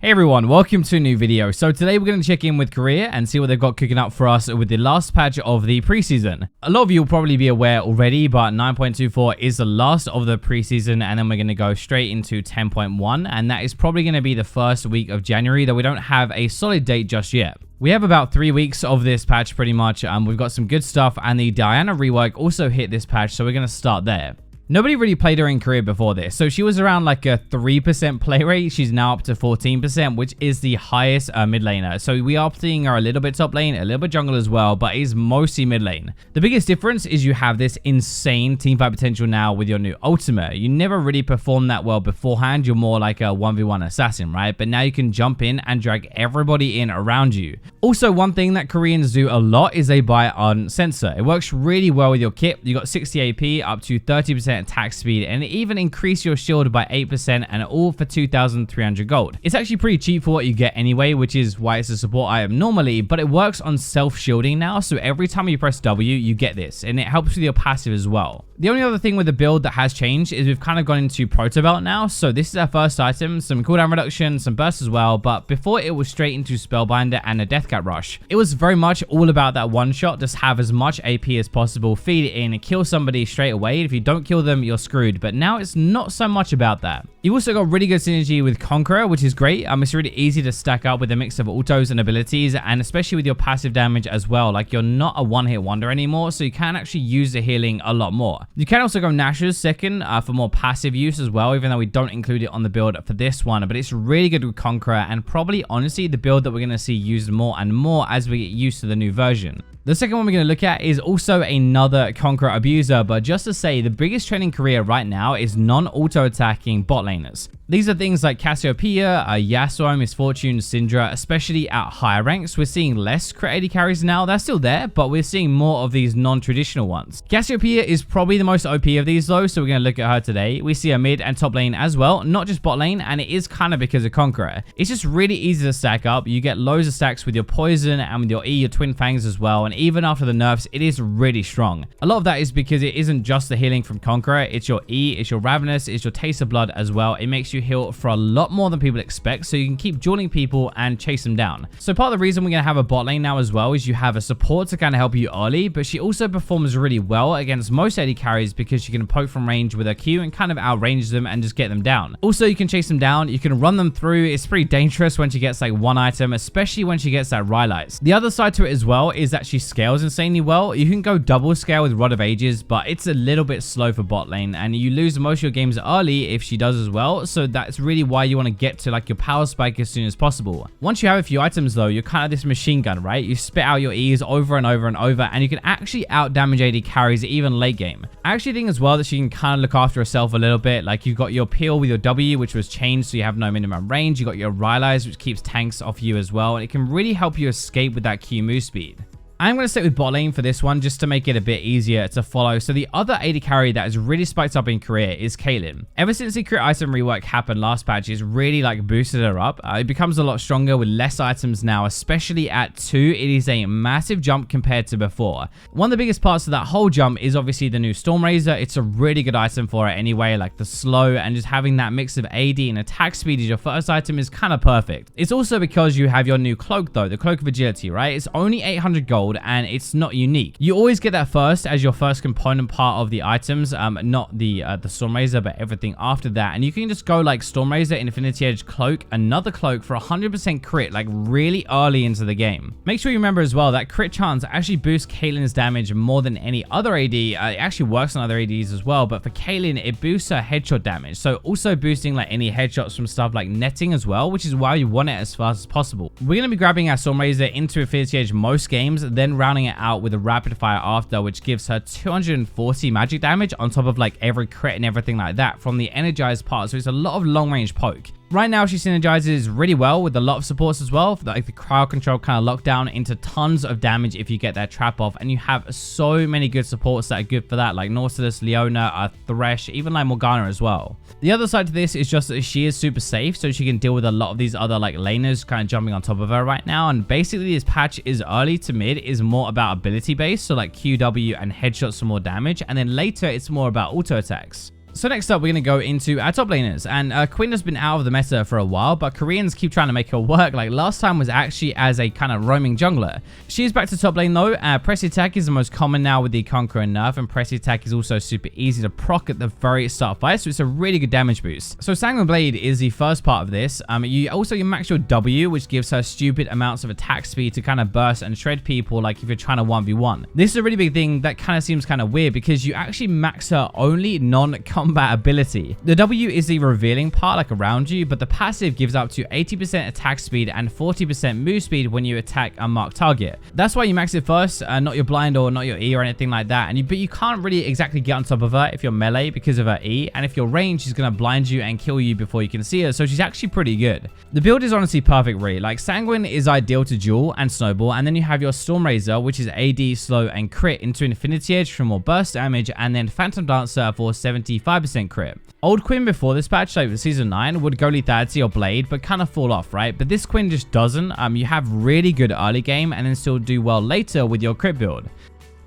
Hey everyone, welcome to a new video. So today we're going to check in with Korea and see what they've got cooking up for us with the last patch of the preseason. A lot of you will probably be aware already, but 9.24 is the last of the preseason, and then we're going to go straight into 10.1, and that is probably going to be the first week of January, though we don't have a solid date just yet. We have about 3 weeks of this patch pretty much. We've got some good stuff, and the Diana rework also hit this patch, so we're going to start there. Nobody really played her in Korea before this, so she was around like a 3% play rate. She's now up to 14%, which is the highest mid laner. So we are seeing her a little bit top lane, a little bit jungle as well, but is mostly mid lane. The biggest difference is you have this insane teamfight potential now with your new ultimate. You never really performed that well beforehand. You're more like a 1v1 assassin, right? But now you can jump in and drag everybody in around you. Also, one thing that Koreans do a lot is they buy on sensor. It works really well with your kit. You got 60 AP, up to 30% attack speed, and even increase your shield by 8%, and all for 2,300 gold. It's actually pretty cheap for what you get anyway, which is why it's a support item normally, but it works on self-shielding now, so every time you press W, you get this, and it helps with your passive as well. The only other thing with the build that has changed is we've kind of gone into Proto Belt now, so this is our first item, some cooldown reduction, some burst as well, but before it was straight into Spellbinder and a Death Cap Rush. It was very much all about that one shot, just have as much AP as possible, feed it in, and kill somebody straight away. If you don't kill them, you're screwed, but now it's not so much about that. You also got really good synergy with Conqueror, which is great. It's really easy to stack up with a mix of autos and abilities, and especially with your passive damage as well. Like, you're not a one-hit wonder anymore, so you can actually use the healing a lot more. You can also go Nash's second for more passive use as well, even though we don't include it on the build for this one, but it's really good with Conqueror, and probably honestly the build that we're going to see used more and more as we get used to the new version. The second one we're going to look at is also another Conqueror abuser, but just to say, the biggest trend in Korea right now is non-auto attacking bot laners. These are things like Cassiopeia, Yasuo, Misfortune, Syndra, especially at higher ranks. We're seeing less crit AD carries now. They're still there, but we're seeing more of these non-traditional ones. Cassiopeia is probably the most OP of these though, so we're going to look at her today. We see a mid and top lane as well, not just bot lane, and it is kind of because of Conqueror. It's just really easy to stack up. You get loads of stacks with your poison and with your E, your twin fangs as well, and even after the nerfs, it is really strong. A lot of that is because it isn't just the healing from Conqueror, it's your E, it's your Ravenous, it's your Taste of Blood as well. It makes you heal for a lot more than people expect, so you can keep dueling people and chase them down. So part of the reason we're going to have a bot lane now as well is you have a support to kind of help you early, but she also performs really well against most AD carries because she can poke from range with her Q and kind of outrange them and just get them down. Also, you can chase them down, you can run them through. It's pretty dangerous when she gets like one item, especially when she gets that Rylai's. The other side to it as well is that she scales insanely well. You can go double scale with Rod of Ages, but it's a little bit slow for bot lane, and you lose most of your games early if she does as well, so that's really why you want to get to like your power spike as soon as possible. Once you have a few items though, you're kind of this machine gun, right? You spit out your E's over and over and over, and you can actually out damage AD carries even late game. I actually think as well that she can kind of look after herself a little bit. Like, you've got your peel with your W, which was changed so you have no minimum range. You got your Rylai's, which keeps tanks off you as well, and it can really help you escape with that Q move speed. I'm going to stick with bot lane for this one just to make it a bit easier to follow. So the other AD carry that has really spiked up in Korea is CAITLYN. Ever since the crit item rework happened last patch, it's really like boosted her up. It becomes a lot stronger with less items now, especially at 2. It is a massive jump compared to before. One of the biggest parts of that whole jump is obviously the new Storm Razor. It's a really good item for it anyway, like the slow and just having that mix of AD and attack speed as your first item is kind of perfect. It's also because you have your new cloak though, the Cloak of Agility, right? It's only 800 gold. And it's not unique. You always get that first as your first component part of the items, not the Storm Razor, but everything after that. And you can just go like Storm Razor, Infinity Edge, Cloak, another Cloak for 100% crit, like really early into the game. Make sure you remember as well that crit chance actually boosts CAITLYN's damage more than any other AD. It actually works on other ADs as well, but for CAITLYN, it boosts her headshot damage. So also boosting like any headshots from stuff like netting as well, which is why you want it as fast as possible. We're going to be grabbing our Storm Razor into Infinity Edge most games, then rounding it out with a rapid fire after, which gives her 240 magic damage on top of like every crit and everything like that from the energized part. So it's a lot of long range poke. Right now, she synergizes really well with a lot of supports as well, like the crowd control kind of lockdown into tons of damage if you get that trap off, and you have so many good supports that are good for that, like Nautilus, Leona, Thresh, even like Morgana as well. The other side to this is just that she is super safe, so she can deal with a lot of these other like laners kind of jumping on top of her right now, and basically this patch is early to mid is more about ability based, so like QW and headshots for more damage, and then later it's more about auto attacks. So next up, we're going to go into our top laners, and Quinn has been out of the meta for a while, but Koreans keep trying to make her work. Like last time was actually as a kind of roaming jungler. She is back to top lane though. Press attack is the most common now with the Conqueror and nerf, and press attack is also super easy to proc at the very start of fight, so it's a really good damage boost. So Sanguine Blade is the first part of this. You max your W, which gives her stupid amounts of attack speed to kind of burst and shred people like if you're trying to 1v1. This is a really big thing that kind of seems kind of weird because you actually max her only non-combat ability. The W is the revealing part like around you, but the passive gives up to 80% attack speed and 40% move speed when you attack a marked target. That's why you max it first, not your blind or not your E or anything like that. But you can't really exactly get on top of her if you're melee because of her E, and if you're ranged, she's gonna blind you and kill you before you can see her, so she's actually pretty good. The build is honestly perfect really. Like Sanguine is ideal to duel and snowball, and then you have your Storm Razor, which is AD, slow, and crit into Infinity Edge for more burst damage, and then Phantom Dancer for 75% crit. Old Quinn before this patch, like season 9, would go lethality or blade, but kind of fall off, right? But this Quinn just doesn't. You have really good early game and then still do well later with your crit build.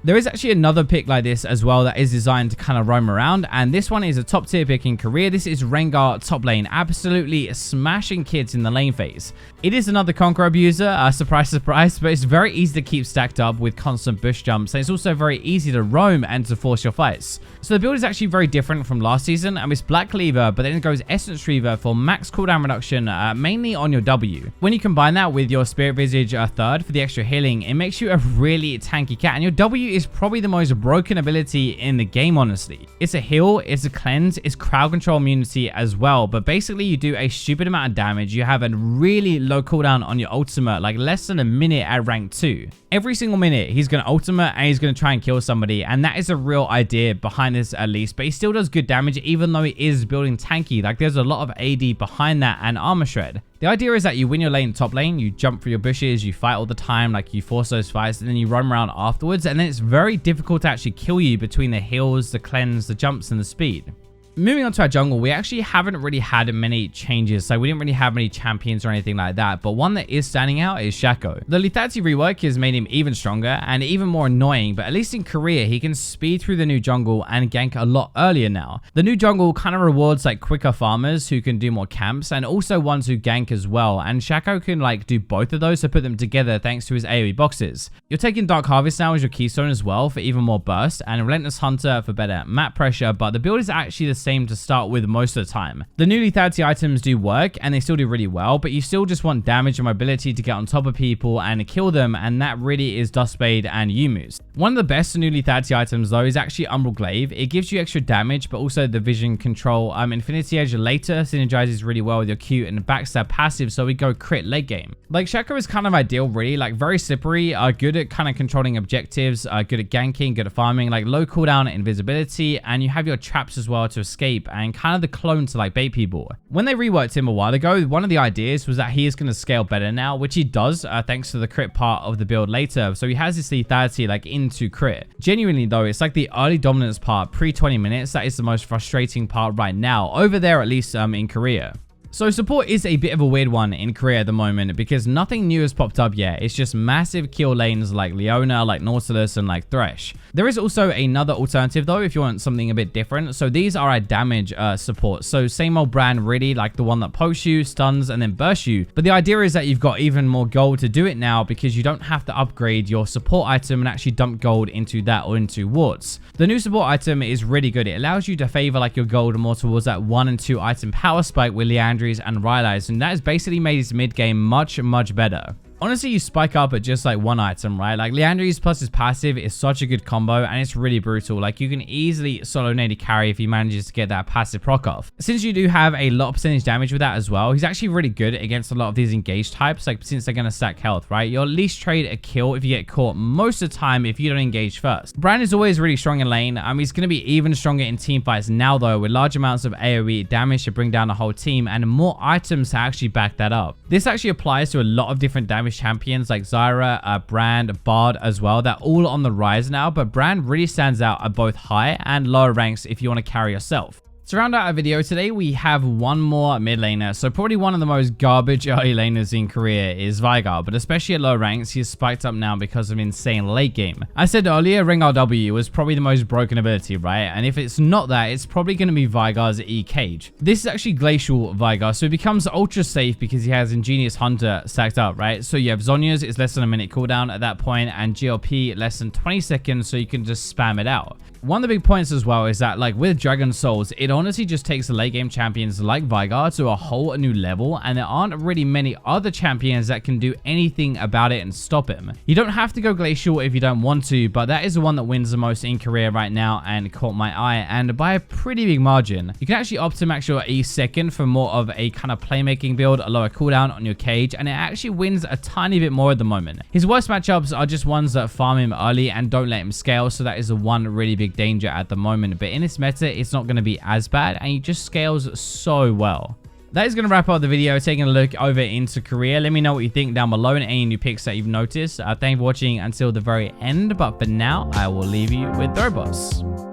There is actually another pick like this as well that is designed to kind of roam around, and this one is a top tier pick in Korea. This is Rengar top lane, absolutely smashing kids in the lane phase. It is another Conqueror abuser, surprise surprise, but it's very easy to keep stacked up with constant bush jumps, and it's also very easy to roam and to force your fights. So the build is actually very different from last season, and it's Black Cleaver, but then it goes Essence Reaver for max cooldown reduction, mainly on your W. When you combine that with your Spirit Visage third for the extra healing, it makes you a really tanky cat, and your W is probably the most broken ability in the game, honestly. It's a heal, it's a cleanse, it's crowd control immunity as well, but basically you do a stupid amount of damage. You have a really low cooldown on your ultimate, like less than a minute at rank 2. Every single minute he's going to ultimate and he's going to try and kill somebody, and that is a real idea behind this at least, but he still does good damage even though he is building tanky. Like there's a lot of AD behind that and armor shred. The idea is that you win your lane top lane, you jump through your bushes, you fight all the time, like you force those fights, and then you run around afterwards, and then it's very difficult to actually kill you between the heals, the cleanse, the jumps, and the speed. Moving on to our jungle, we actually haven't really had many changes, so we didn't really have many champions or anything like that, but one that is standing out is Shaco. The lethality rework has made him even stronger and even more annoying, but at least in Korea, he can speed through the new jungle and gank a lot earlier now. The new jungle kind of rewards like quicker farmers who can do more camps and also ones who gank as well, and Shaco can like do both of those to put them together thanks to his AoE boxes. You're taking Dark Harvest now as your keystone as well for even more burst, and Relentless Hunter for better map pressure, but the build is actually the same to start with most of the time. The new lethality items do work and they still do really well, but you still just want damage and mobility to get on top of people and kill them, and that really is Dustblade and Yumu's. One of the best new lethality items though is actually Umbral Glaive. It gives you extra damage but also the vision control. Infinity Edge later synergizes really well with your Q and backstab passive, so we go crit late game. Like Shaco is kind of ideal really, like very slippery, good at kind of controlling objectives, good at ganking, good at farming, like low cooldown invisibility, and you have your traps as well to escape, and kind of the clone to like bait people. When they reworked him a while ago, one of the ideas was that he is going to scale better now, which he does thanks to the crit part of the build later, so he has this lethality like into crit. Genuinely though, it's like the early dominance part pre 20 minutes that is the most frustrating part right now, over there at least in Korea. So support is a bit of a weird one in Korea at the moment because nothing new has popped up yet. It's just massive kill lanes like Leona, like Nautilus, and like Thresh. There is also another alternative though if you want something a bit different. So these are our damage support. So same old brand really, like the one that pokes you, stuns, and then bursts you. But the idea is that you've got even more gold to do it now because you don't have to upgrade your support item and actually dump gold into that or into wards. The new support item is really good. It allows you to favor like your gold more towards that 1 and 2 item power spike with Leandri and Rylai's, and that has basically made his mid game much better. Honestly, you spike up at just like one item, right? Like Leandri's plus his passive is such a good combo and it's really brutal. Like you can easily solo nade a carry if he manages to get that passive proc off. Since you do have a lot of percentage damage with that as well, he's actually really good against a lot of these engaged types, like since they're going to stack health, right? You'll at least trade a kill if you get caught most of the time if you don't engage first. Brand is always really strong in lane. He's going to be even stronger in team fights now though, with large amounts of AoE damage to bring down the whole team and more items to actually back that up. This actually applies to a lot of different damage champions like Zyra, Brand, Bard as well. They're all on the rise now, but Brand really stands out at both high and lower ranks if you want to carry yourself. To round out our video today, we have one more mid laner. So probably one of the most garbage early laners in Korea is VEIGAR, but especially at low ranks, he's spiked up now because of insane late game. I said earlier, Ring RW was probably the most broken ability, right? And if it's not that, it's probably going to be VEIGAR's E Cage. This is actually Glacial VEIGAR, so it becomes ultra safe because he has Ingenious Hunter stacked up, right? So you have Zhonya's, it's less than a minute cooldown at that point, and GLP less than 20 seconds, so you can just spam it out. One of the big points as well is that, like with Dragon Souls, it honestly just takes the late game champions like VEIGAR to a whole new level, and there aren't really many other champions that can do anything about it and stop him. You don't have to go Glacial if you don't want to, but that is the one that wins the most in Korea right now and caught my eye, and by a pretty big margin. You can actually opt to max your E second for more of a kind of playmaking build, a lower cooldown on your cage, and it actually wins a tiny bit more at the moment. His worst matchups are just ones that farm him early and don't let him scale, so that is the one really big danger at the moment. But in this meta, it's not going to be as bad, and he just scales so well. That is going to wrap up the video, taking a look over into Korea. Let me know what you think down below and any new picks that you've noticed. Thank you for watching until the very end, but for now, I will leave you with the robots.